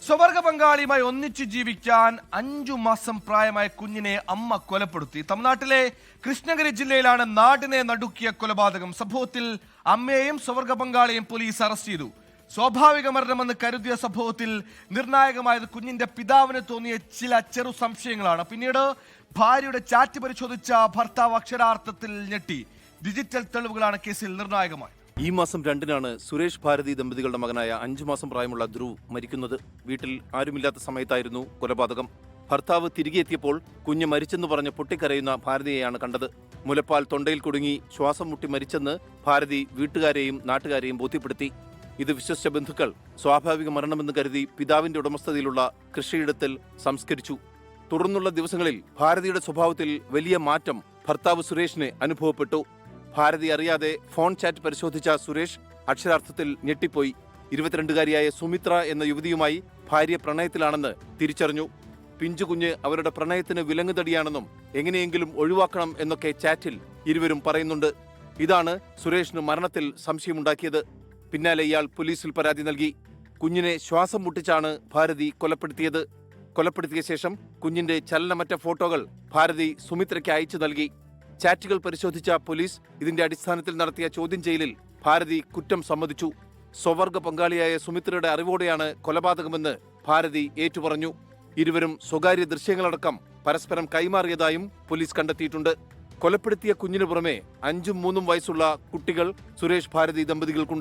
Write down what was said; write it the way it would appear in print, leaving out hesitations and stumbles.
സ്വവർഗ പങ്കാളിയുമായി ഒന്നിച്ചു ജീവിക്കാൻ 5 മാസം പ്രായമായ കുഞ്ഞിനെ അമ്മ കൊലപ്പെടുത്തി. തമിഴ്നാട്ടിലെ കൃഷ്ണഗിരി ജില്ലയിലാണ് നാടിനെ നടുക്കിയ കൊലപാതകം. സംഭവത്തിൽ അമ്മയെയും സ്വവർഗ പങ്കാളിയെയും പോലീസ് അറസ്റ്റ് ചെയ്തു. സ്വാഭാവിക മരണമെന്ന് കരുതിയ സംഭവത്തിൽ നിർണായകമായത് കുഞ്ഞിന്റെ പിതാവിന് തോന്നിയ ചില ചെറു സംശയങ്ങളാണ്. പിന്നീട് ഭാര്യയുടെ ചാറ്റ് പരിശോധിച്ച ഭർത്താവ് അക്ഷരാർത്ഥത്തിൽ ഞെട്ടി. ഡിജിറ്റൽ തെളിവുകളാണ് കേസിൽ നിർണായകമായത്. ഈ മാസം 2-നാണ് സുരേഷ് ഭാരതി ദമ്പതികളുടെ മകനായ 5 മാസം പ്രായമുള്ള ധ്രുവ് മരിക്കുന്നത്. വീട്ടിൽ ആരുമില്ലാത്ത സമയത്തായിരുന്നു കൊലപാതകം. ഭർത്താവ് തിരികെ എത്തിയപ്പോൾ കുഞ്ഞ് മരിച്ചെന്ന് പറഞ്ഞ് പൊട്ടിക്കരയുന്ന ഭാരതിയെയാണ് കണ്ടത്. മുലപ്പാൽ തൊണ്ടയിൽ കുടുങ്ങി ശ്വാസം മുട്ടി മരിച്ചെന്ന് ഭാരതി വീട്ടുകാരെയും നാട്ടുകാരെയും ബോധ്യപ്പെടുത്തി. ഇത് വിശ്വസിച്ച ബന്ധുക്കൾ സ്വാഭാവിക മരണമെന്ന് കരുതി പിതാവിന്റെ ഉടമസ്ഥതയിലുള്ള കൃഷിയിടത്തിൽ സംസ്കരിച്ചു. തുടർന്നുള്ള ദിവസങ്ങളിൽ ഭാരതിയുടെ സ്വഭാവത്തിൽ വലിയ മാറ്റം ഭർത്താവ് സുരേഷിന് അനുഭവപ്പെട്ടു. ഭാരതി അറിയാതെ ഫോൺ ചാറ്റ് പരിശോധിച്ച സുരേഷ് അക്ഷരാർത്ഥത്തിൽ ഞെട്ടിപ്പോയി. 22-കാരിയായ സുമിത്ര എന്ന യുവതിയുമായി ഭാര്യ പ്രണയത്തിലാണെന്ന് തിരിച്ചറിഞ്ഞു. പിഞ്ചുകുഞ്ഞ് അവരുടെ പ്രണയത്തിന് വിലങ്ങുതടിയാണെന്നും എങ്ങനെയെങ്കിലും ഒഴിവാക്കണം എന്നൊക്കെ ചാറ്റിൽ ഇരുവരും പറയുന്നുണ്ട്. ഇതാണ് സുരേഷിന് മരണത്തിൽ സംശയമുണ്ടാക്കിയത്. പിന്നാലെ ഇയാൾ പോലീസിൽ പരാതി നൽകി. കുഞ്ഞിനെ ശ്വാസം മുട്ടിച്ചാണ് ഭാരതി കൊലപ്പെടുത്തിയത്. കൊലപ്പെടുത്തിയ ശേഷം കുഞ്ഞിന്റെ ചലനമറ്റ ഫോട്ടോകൾ ഭാരതി സുമിത്രയ്ക്ക് അയച്ചു നൽകി. ചാറ്റുകൾ പരിശോധിച്ച പോലീസ് ഇതിന്റെ അടിസ്ഥാനത്തിൽ നടത്തിയ ചോദ്യം ചെയ്യലിൽ ഭാരതി കുറ്റം സമ്മതിച്ചു. സ്വവർഗ പങ്കാളിയായ സുമിത്രയുടെ അറിവോടെയാണ് കൊലപാതകമെന്ന് ഭാരതി ഏറ്റുപറഞ്ഞു. ഇരുവരും സ്വകാര്യ ദൃശ്യങ്ങളടക്കം പരസ്പരം കൈമാറിയതായും പോലീസ് കണ്ടെത്തിയിട്ടുണ്ട്. കൊലപ്പെടുത്തിയ കുഞ്ഞിനു പുറമെ 5-ഉം 3-ഉം വയസ്സുള്ള കുട്ടികൾ സുരേഷ് ഭാരതി ദമ്പതികൾക്കുണ്ട്.